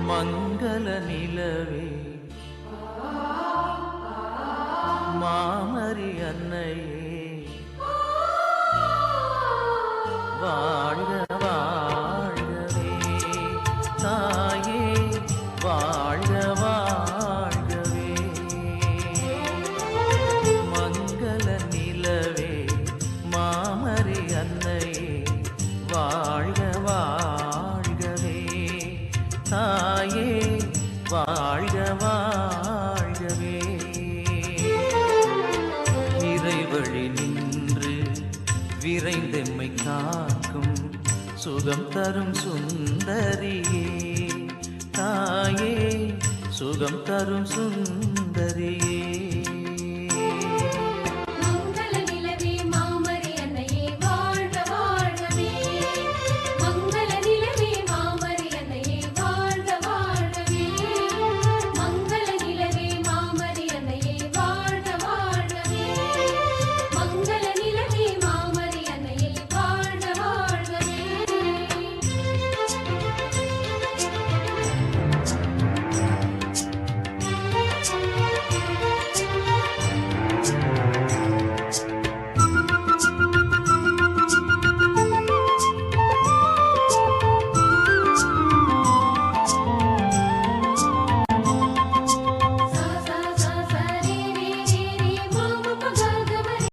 மங்கள நிலவே மாமரி அன்னையே வாழ்க வாழ்கவே தாயே வாழ்க வாழ்கவே மங்கள நிலவே மாமரி அன்னையே வாழ்க வாழ்கவே தாயே வாழ்க வாழ்கவே இறைவழி நின்று விரைந்தெம்மை காக்கும் சுகம் தரும் சுந்தரியே தாயே சுகம் தரும் சுந்தரியே